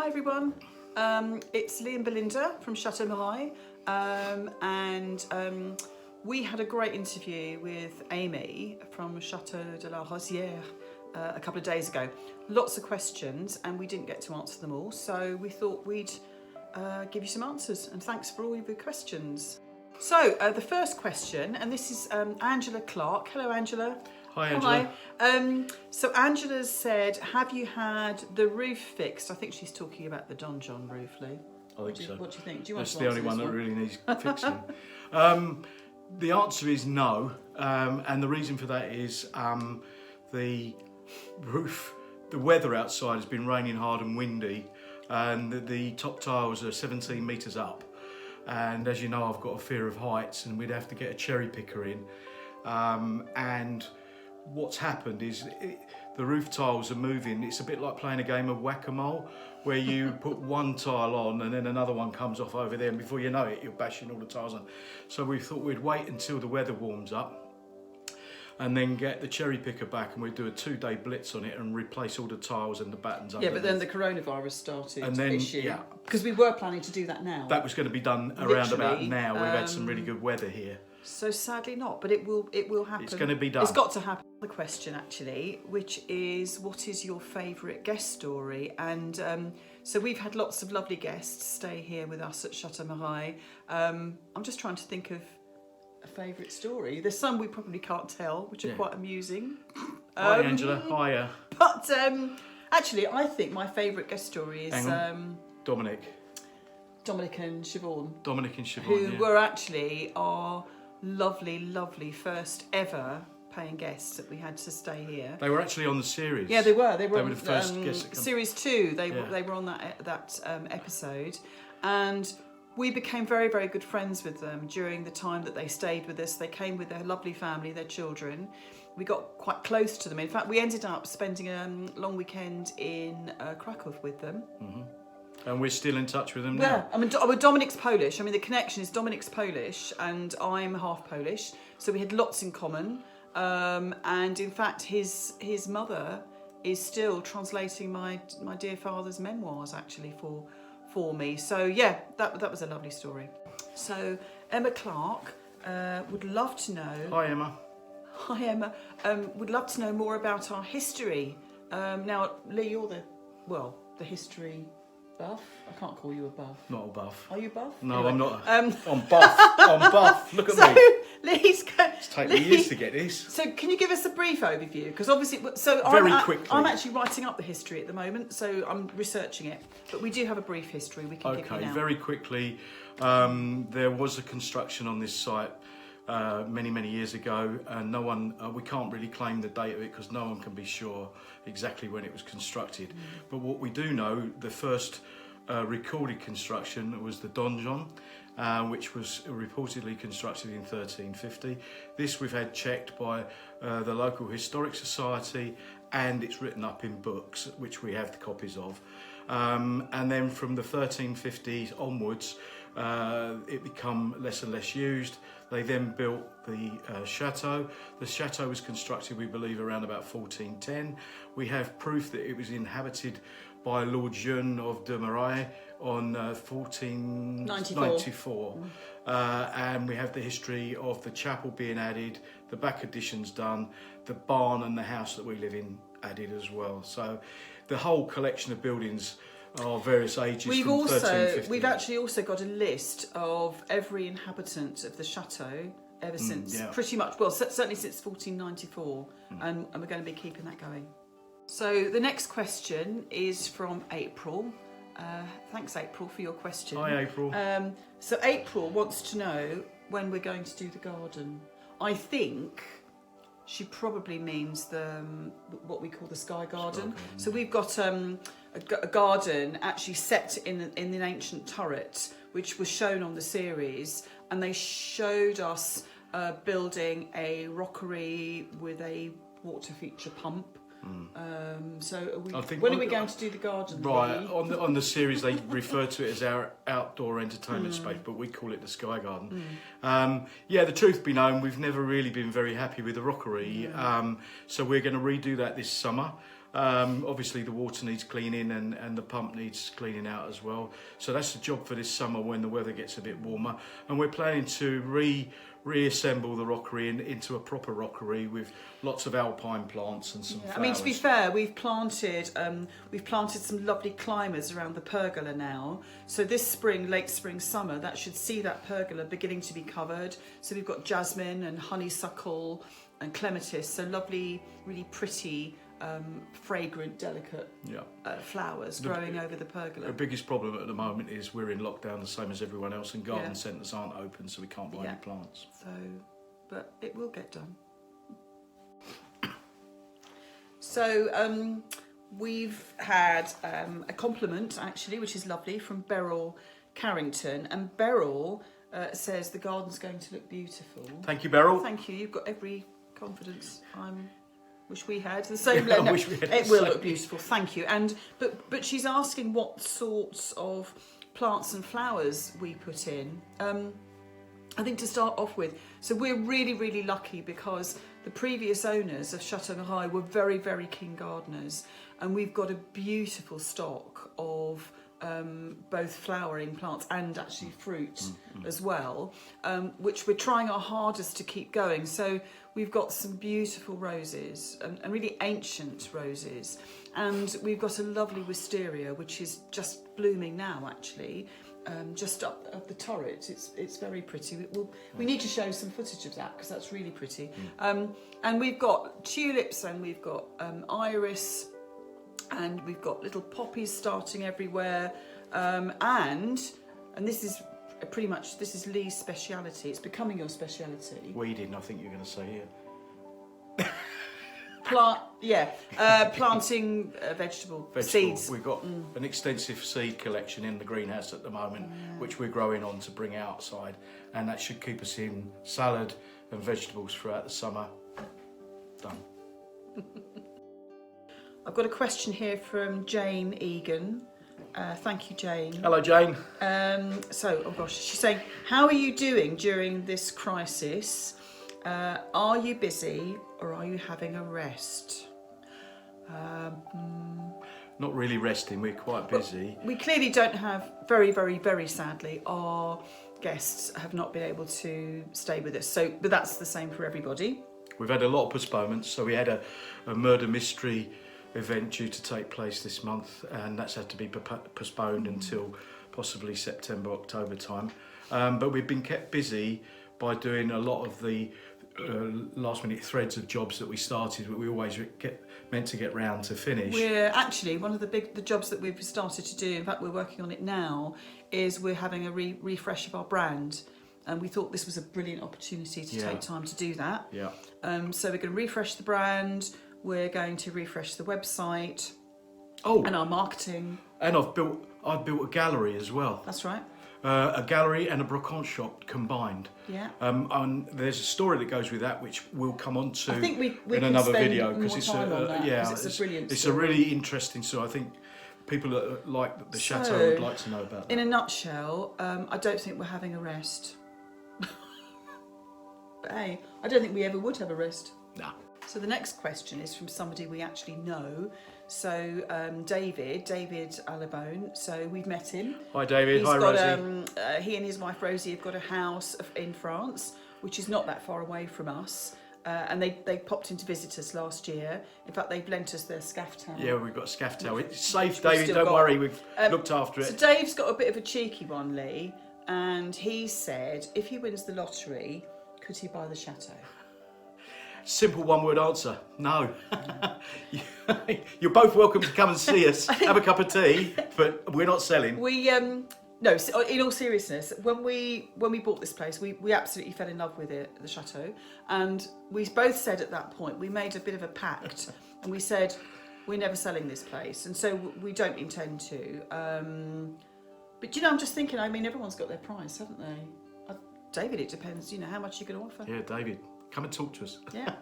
Hi everyone, it's Lee and Belinda from Chateau Marais, and we had a great interview with Amy from Chateau de la Rosière a couple of days ago. Lots of questions and we didn't get to answer them all, so we thought we'd give you some answers, and thanks for all of your questions. So the first question, and this is Angela Clark. Hello Angela. Hi Angela. Hi. So Angela said, have you had the roof fixed? I think she's talking about the Donjon roof, Lee. I think so. What do you think? Do you want That's to the answer only one this that really needs fixing. The answer is no, and the reason for that is the roof, the weather outside has been raining hard and windy, and the top tiles are 17 metres up. And as you know, I've got a fear of heights, and we'd have to get a cherry picker in. And what's happened is the roof tiles are moving. It's a bit like playing a game of whack-a-mole, where you put one tile on and then another one comes off over there, and before you know it, you're bashing all the tiles on. So we thought we'd wait until the weather warms up and then get the cherry picker back, and we'd do a 2-day blitz on it and replace all the tiles and the battens underneath. Yeah, but then the coronavirus started And then, issue. yeah. Because we were planning to do that now. That was going to be done around about Literally, now. We've had some really good weather here. So sadly not, but it will happen. It's going to be done. It's got to happen. The question actually, which is, what is your favourite guest story? And so we've had lots of lovely guests stay here with us at Chateau Marais. I'm just trying to think of a favourite story. There's some we probably can't tell, which are quite amusing. Hi Angela, hiya. But actually, I think my favourite guest story is Dominic and Siobhan. Dominic and Siobhan, who were actually our lovely first ever paying guests that we had to stay here. They were actually on the series. Yeah, they were. They were the on first guests that come. series 2. They were on that episode, and we became very good friends with them during the time that they stayed with us. They came with their lovely family, their children. We got quite close to them. In fact, we ended up spending a long weekend in Krakow with them. Mm-hmm. And we're still in touch with them now. Yeah, I mean, Dominic's Polish. I mean, the connection is Dominic's Polish and I'm half Polish, so we had lots in common. And in fact, his mother is still translating my dear father's memoirs actually for me. So yeah, that was a lovely story. So Emma Clark would love to know. Hi Emma. Hi Emma. Would love to know more about our history. Now, Lee, you're the history buff. I can't call you a buff. Not a buff. Are you buff? No, Anyway, I'm not. I'm buff. I'm buff. Look at me. Lee's It's taken me years to get this. So can you give us a brief overview? Because obviously, quickly. I'm actually writing up the history at the moment, so I'm researching it. But we do have a brief history we can give you now. Okay, very quickly. There was a construction on this site many years ago, and no one, we can't really claim the date of it because no one can be sure exactly when it was constructed. But what we do know, the first recorded construction was the Donjon, which was reportedly constructed in 1350. This we've had checked by the local historic society, and it's written up in books, which we have the copies of. And then from the 1350s onwards, it became less and less used. They then built the chateau. The chateau was constructed, we believe, around about 1410. We have proof that it was inhabited by Lord Jeune of de Marais on 1494. And we have the history of the chapel being added, the back additions done, the barn and the house that we live in added as well. So the whole collection of buildings are various ages. We've actually also got a list of every inhabitant of the chateau ever since, pretty much, well, certainly since 1494, and we're going to be keeping that going. So the next question is from April. Thanks, April, for your question. Hi, April. So April wants to know when we're going to do the garden. I think she probably means what we call the sky garden. So we've got a garden actually set in an ancient turret, which was shown on the series, and they showed us building a rockery with a water feature pump. So when are we going to do the garden? Right, on the series they refer to it as our outdoor entertainment space, but we call it the Sky Garden. The truth be known, we've never really been very happy with the rockery, so we're going to redo that this summer. Obviously the water needs cleaning and the pump needs cleaning out as well. So that's the job for this summer when the weather gets a bit warmer. And we're planning to reassemble the rockery into a proper rockery with lots of alpine plants and some flowers. I mean, to be fair, we've planted some lovely climbers around the pergola now. So this spring, late spring, summer, that should see that pergola beginning to be covered. So we've got jasmine and honeysuckle and clematis, so lovely, really pretty, fragrant, delicate flowers growing over the pergola. The biggest problem at the moment is we're in lockdown the same as everyone else, and garden centres aren't open, so we can't buy any plants. So, but it will get done. So we've had a compliment actually, which is lovely, from Beryl Carrington, and Beryl says the garden's going to look beautiful. Thank you, Beryl. Thank you. You've got every confidence. Wish we had the same level. I wish we had it the will same. look beautiful. Thank you. And but she's asking what sorts of plants and flowers we put in. I think to start off with, so we're really, really lucky because the previous owners of Chateau Marais were very, very keen gardeners, and we've got a beautiful stock of both flowering plants and actually fruit as well, which we're trying our hardest to keep going. So we've got some beautiful roses and really ancient roses, and we've got a lovely wisteria which is just blooming now actually, just up the turret. It's very pretty. We need to show some footage of that because that's really pretty. And we've got tulips, and we've got iris, and we've got little poppies starting everywhere, and this is pretty much, this is Lee's speciality. It's becoming your speciality. Weeding, I think you're going to say here. Planting vegetable seeds. We've got an extensive seed collection in the greenhouse at the moment, which we're growing on to bring outside, and that should keep us in salad and vegetables throughout the summer. Done. I've got a question here from Jane Egan. Thank you, Jane. Hello, Jane. She's saying, how are you doing during this crisis? Are you busy or are you having a rest? Not really resting, we're quite busy. We clearly don't have, very, very, very sadly, our guests have not been able to stay with us. But that's the same for everybody. We've had a lot of postponements. So we had a murder mystery event due to take place this month, and that's had to be postponed until possibly September, October time. But we've been kept busy by doing a lot of the last minute threads of jobs that we started, but we always meant to get round to finish. We're actually, one of the jobs that we've started to do, in fact we're working on it now, is we're having a refresh of our brand, and we thought this was a brilliant opportunity to take time to do that. Yeah. So we're going to refresh the brand, we're going to refresh the website, and our marketing. And I've built a gallery as well. That's right. A gallery and a brocante shop combined. Yeah. And there's a story that goes with that, which we'll come on to I think we in can another spend video more time on that, because it's a brilliant It's story. a really interesting story. I think people that like the chateau would like to know about that. In a nutshell, I don't think we're having a rest. But hey, I don't think we ever would have a rest. Nah. So the next question is from somebody we actually know. So David Alabone. So we've met him. Hi David. Hi Rosie. He and his wife Rosie have got a house in France, which is not that far away from us. And they popped in to visit us last year. In fact, they've lent us their Scafftown. Yeah, we've got Scafftown. It's safe, David. Don't worry. We've looked after it. So Dave's got a bit of a cheeky one, Lee, and he said if he wins the lottery, could he buy the chateau? Simple one-word answer: no. You're both welcome to come and see us, have a cup of tea, but we're not selling. We no. In all seriousness, when we bought this place, we absolutely fell in love with it, the chateau, and we both said at that point we made a bit of a pact, and we said we're never selling this place, and so we don't intend to. But I'm just thinking. I mean, everyone's got their price, haven't they? David, it depends. How much you're going to offer. Yeah, David, come and talk to us. Yeah.